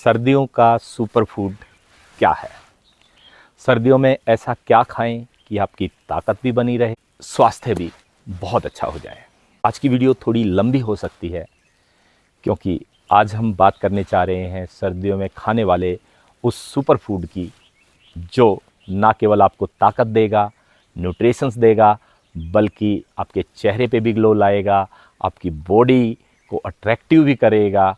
सर्दियों का super food क्या है। सर्दियों में ऐसा क्या खाएं कि आपकी ताकत भी बनी रहे, स्वास्थ्य भी बहुत अच्छा हो जाए। आज की वीडियो थोड़ी लंबी हो सकती है क्योंकि आज हम बात करने चाह रहे हैं सर्दियों में खाने वाले उस सुपर फूड की जो ना केवल आपको ताकत देगा, न्यूट्रिशंस देगा, बल्कि आपके चेहरे पे भी ग्लो लाएगा, आपकी बॉडी को अट्रैक्टिव भी करेगा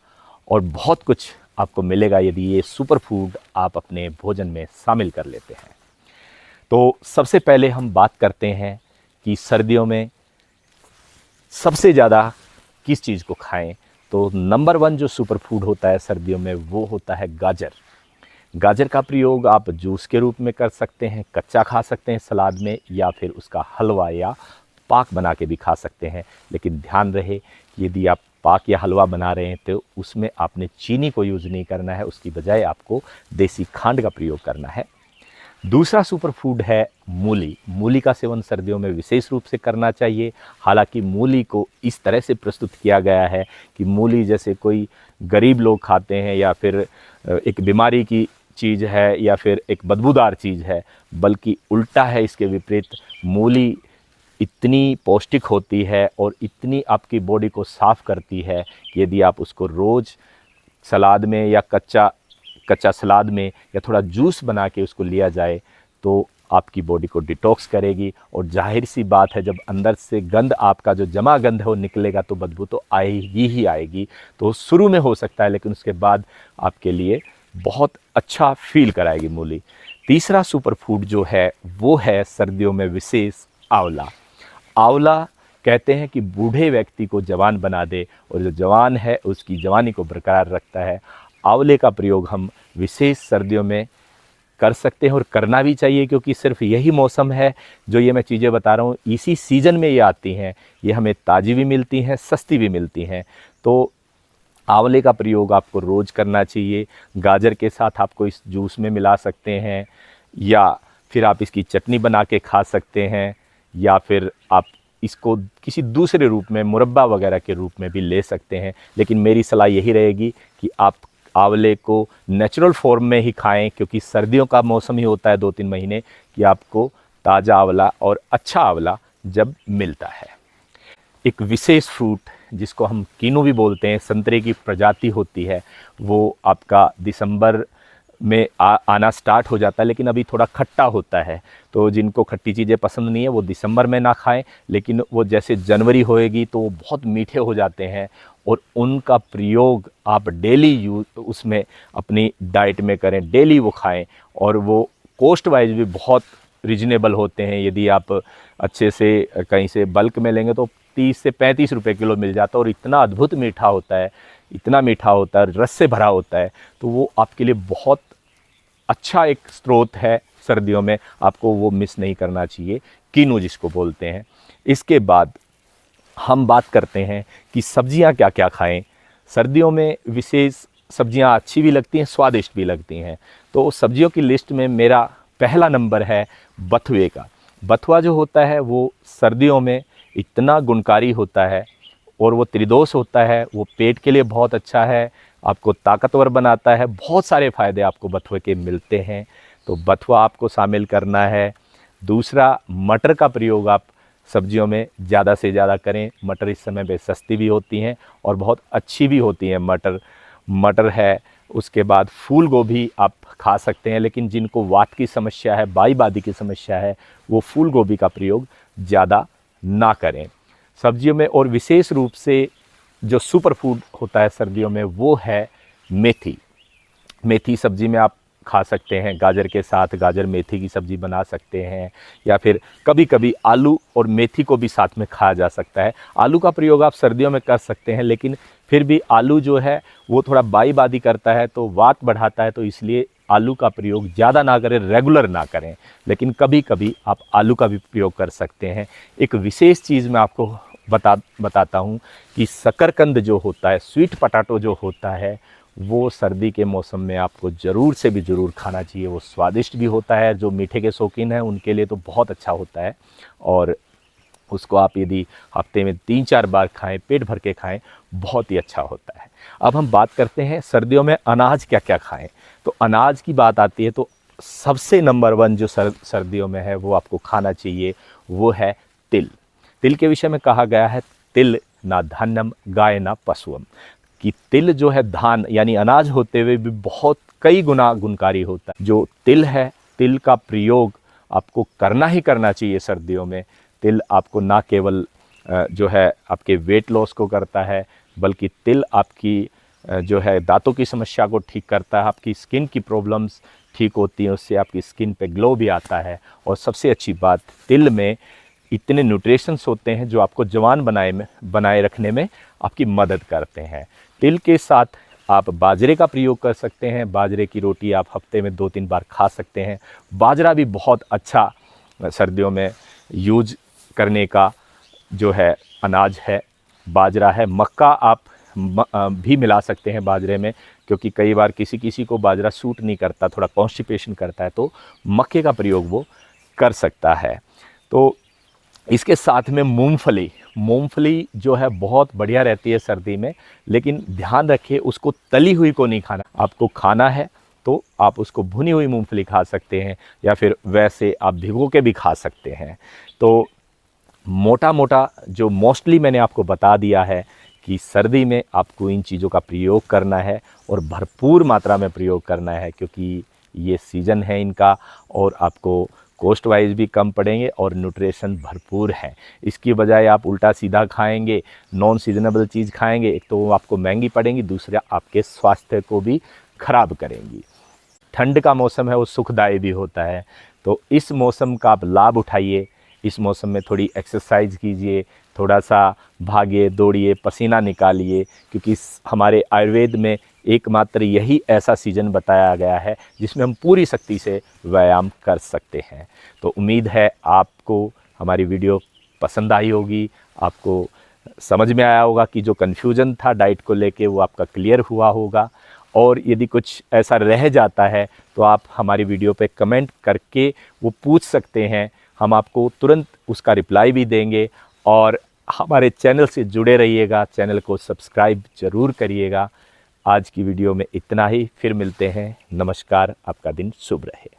और बहुत कुछ आपको मिलेगा यदि ये सुपर फूड आप अपने भोजन में शामिल कर लेते हैं। तो सबसे पहले हम बात करते हैं कि सर्दियों में सबसे ज़्यादा किस चीज़ को खाएं। तो नंबर 1 जो सुपर फूड होता है सर्दियों में वो होता है गाजर। गाजर का प्रयोग आप जूस के रूप में कर सकते हैं, कच्चा खा सकते हैं सलाद में, या फिर उसका हलवा या पाक बना के भी खा सकते हैं। लेकिन ध्यान रहे कि यदि आप पाक या हलवा बना रहे हैं तो उसमें आपने चीनी को यूज़ नहीं करना है, उसकी बजाय आपको देसी खांड का प्रयोग करना है। दूसरा सुपर फूड है मूली। मूली का सेवन सर्दियों में विशेष रूप से करना चाहिए। हालांकि मूली को इस तरह से प्रस्तुत किया गया है कि मूली जैसे कोई गरीब लोग खाते हैं या फिर एक बीमारी की चीज़ है या फिर एक बदबूदार चीज़ है, बल्कि उल्टा है, इसके विपरीत। मूली इतनी पौष्टिक होती है और इतनी आपकी बॉडी को साफ़ करती है कि यदि आप उसको रोज़ सलाद में या कच्चा सलाद में या थोड़ा जूस बना के उसको लिया जाए तो आपकी बॉडी को डिटॉक्स करेगी। और जाहिर सी बात है, जब अंदर से गंद आपका जो जमा गंध है वो निकलेगा तो बदबू तो आएगी ही आएगी। तो शुरू में हो सकता है, लेकिन उसके बाद आपके लिए बहुत अच्छा फील कराएगी मूली। तीसरा सुपर फूड जो है वो है सर्दियों में विशेष आंवला। आंवला कहते हैं कि बूढ़े व्यक्ति को जवान बना दे और जो जवान है उसकी जवानी को बरकरार रखता है। आंवले का प्रयोग हम विशेष सर्दियों में कर सकते हैं और करना भी चाहिए, क्योंकि सिर्फ यही मौसम है जो ये मैं चीज़ें बता रहा हूँ, इसी सीज़न में ये आती हैं। ये हमें ताज़ी भी मिलती हैं, सस्ती भी मिलती हैं। तो आंवले का प्रयोग आपको रोज़ करना चाहिए। गाजर के साथ आपको इस जूस में मिला सकते हैं, या फिर आप इसकी चटनी बना के खा सकते हैं, या फिर आप इसको किसी दूसरे रूप में मुरब्बा वगैरह के रूप में भी ले सकते हैं। लेकिन मेरी सलाह यही रहेगी कि आप आंवले को नेचुरल फॉर्म में ही खाएं, क्योंकि सर्दियों का मौसम ही होता है 2-3 महीने कि आपको ताज़ा आंवला और अच्छा आंवला जब मिलता है। एक विशेष फ्रूट जिसको हम कीनू भी बोलते हैं, संतरे की प्रजाति होती है, वो आपका दिसंबर में आना स्टार्ट हो जाता है, लेकिन अभी थोड़ा खट्टा होता है। तो जिनको खट्टी चीज़ें पसंद नहीं है वो दिसंबर में ना खाएं, लेकिन वो जैसे जनवरी होएगी तो वो बहुत मीठे हो जाते हैं और उनका प्रयोग आप डेली यूज उसमें अपनी डाइट में करें, डेली वो खाएं। और वो कॉस्ट वाइज भी बहुत रिजनेबल होते हैं। यदि आप अच्छे से कहीं से बल्क में लेंगे तो 30 से 35 रुपए किलो मिल जाता है और इतना अद्भुत मीठा होता है, इतना मीठा होता है, रस से भरा होता है। तो वो आपके लिए बहुत अच्छा एक स्रोत है सर्दियों में, आपको वो मिस नहीं करना चाहिए, कीनू जिसको बोलते हैं। इसके बाद हम बात करते हैं कि सब्जियां क्या क्या खाएं। सर्दियों में विशेष सब्जियां अच्छी भी लगती हैं, स्वादिष्ट भी लगती हैं। तो सब्जियों की लिस्ट में मेरा पहला नंबर है बथुए का। बथुआ जो होता है वो सर्दियों में इतना गुणकारी होता है और वो त्रिदोष होता है, वो पेट के लिए बहुत अच्छा है, आपको ताकतवर बनाता है। बहुत सारे फ़ायदे आपको बथुए के मिलते हैं, तो बथुआ आपको शामिल करना है। दूसरा, मटर का प्रयोग आप सब्जियों में ज़्यादा से ज़्यादा करें। मटर इस समय पे सस्ती भी होती हैं और बहुत अच्छी भी होती हैं। मटर है। उसके बाद फूल गोभी आप खा सकते हैं, लेकिन जिनको वात की समस्या है, बाई बादी की समस्या है, वो फूल गोभी का प्रयोग ज़्यादा ना करें सब्जियों में। और विशेष रूप से जो सुपर फूड होता है सर्दियों में वो है मेथी। मेथी सब्जी में आप खा सकते हैं, गाजर के साथ गाजर मेथी की सब्ज़ी बना सकते हैं, या फिर कभी कभी आलू और मेथी को भी साथ में खाया जा सकता है। आलू का प्रयोग आप सर्दियों में कर सकते हैं, लेकिन फिर भी आलू जो है वो थोड़ा बाई बादी करता है, तो वात बढ़ाता है, तो इसलिए आलू का प्रयोग ज़्यादा ना करें, रेगुलर ना करें। लेकिन कभी कभी आप आलू का भी प्रयोग कर सकते हैं। एक विशेष चीज़ मैं आपको बताता हूँ कि शकरकंद जो होता है, स्वीट पटाटो जो होता है, वो सर्दी के मौसम में आपको ज़रूर से भी ज़रूर खाना चाहिए। वो स्वादिष्ट भी होता है, जो मीठे के शौकीन हैं उनके लिए तो बहुत अच्छा होता है। और उसको आप यदि हफ्ते में 3-4 बार खाएं, पेट भर के खाएं, बहुत ही अच्छा होता है। अब हम बात करते हैं सर्दियों में अनाज क्या क्या खाएं। तो अनाज की बात आती है तो सबसे नंबर 1 जो सर्दियों में है वो आपको खाना चाहिए, वो है तिल। तिल के विषय में कहा गया है, तिल ना धान्यम गाय ना पशुअम, कि तिल जो है धान यानी अनाज होते हुए भी बहुत कई गुना गुणकारी होता है। जो तिल है, तिल का प्रयोग आपको करना ही करना चाहिए सर्दियों में। तिल आपको ना केवल जो है आपके वेट लॉस को करता है, बल्कि तिल आपकी जो है दांतों की समस्या को ठीक करता है, आपकी स्किन की प्रॉब्लम्स ठीक होती हैं, उससे आपकी स्किन पे ग्लो भी आता है। और सबसे अच्छी बात, तिल में इतने न्यूट्रिशंस होते हैं जो आपको जवान बनाए रखने में आपकी मदद करते हैं। तिल के साथ आप बाजरे का प्रयोग कर सकते हैं। बाजरे की रोटी आप हफ्ते में 2-3 बार खा सकते हैं। बाजरा भी बहुत अच्छा सर्दियों में यूज करने का जो है अनाज है, बाजरा है। मक्का आप भी मिला सकते हैं बाजरे में, क्योंकि कई बार किसी किसी को बाजरा सूट नहीं करता, थोड़ा कॉन्स्टिपेशन करता है, तो मक्के का प्रयोग वो कर सकता है। तो इसके साथ में मूंगफली जो है बहुत बढ़िया रहती है सर्दी में, लेकिन ध्यान रखिए उसको तली हुई को नहीं खाना। आपको खाना है तो आप उसको भुनी हुई मूंगफली खा सकते हैं, या फिर वैसे आप भिगो के भी खा सकते हैं। तो मोटा मोटा जो मोस्टली मैंने आपको बता दिया है कि सर्दी में आपको इन चीज़ों का प्रयोग करना है और भरपूर मात्रा में प्रयोग करना है, क्योंकि ये सीज़न है इनका और आपको कॉस्ट वाइज भी कम पड़ेंगे और न्यूट्रिशन भरपूर है। इसकी बजाय आप उल्टा सीधा खाएंगे, नॉन सीजनेबल चीज़ खाएंगे, एक तो वो आपको महंगी पड़ेंगी, दूसरा आपके स्वास्थ्य को भी खराब करेंगी। ठंड का मौसम है वो सुखदायी भी होता है, तो इस मौसम का आप लाभ उठाइए। इस मौसम में थोड़ी एक्सरसाइज कीजिए, थोड़ा सा भागिए दौड़िए, पसीना निकालिए, क्योंकि हमारे आयुर्वेद में एकमात्र यही ऐसा सीजन बताया गया है जिसमें हम पूरी शक्ति से व्यायाम कर सकते हैं। तो उम्मीद है आपको हमारी वीडियो पसंद आई होगी, आपको समझ में आया होगा कि जो कन्फ्यूजन था डाइट को लेके वो आपका क्लियर हुआ होगा। और यदि कुछ ऐसा रह जाता है तो आप हमारी वीडियो पे कमेंट करके वो पूछ सकते हैं, हम आपको तुरंत उसका रिप्लाई भी देंगे। और हमारे चैनल से जुड़े रहिएगा, चैनल को सब्सक्राइब ज़रूर करिएगा। आज की वीडियो में इतना ही, फिर मिलते हैं। नमस्कार, आपका दिन शुभ रहे।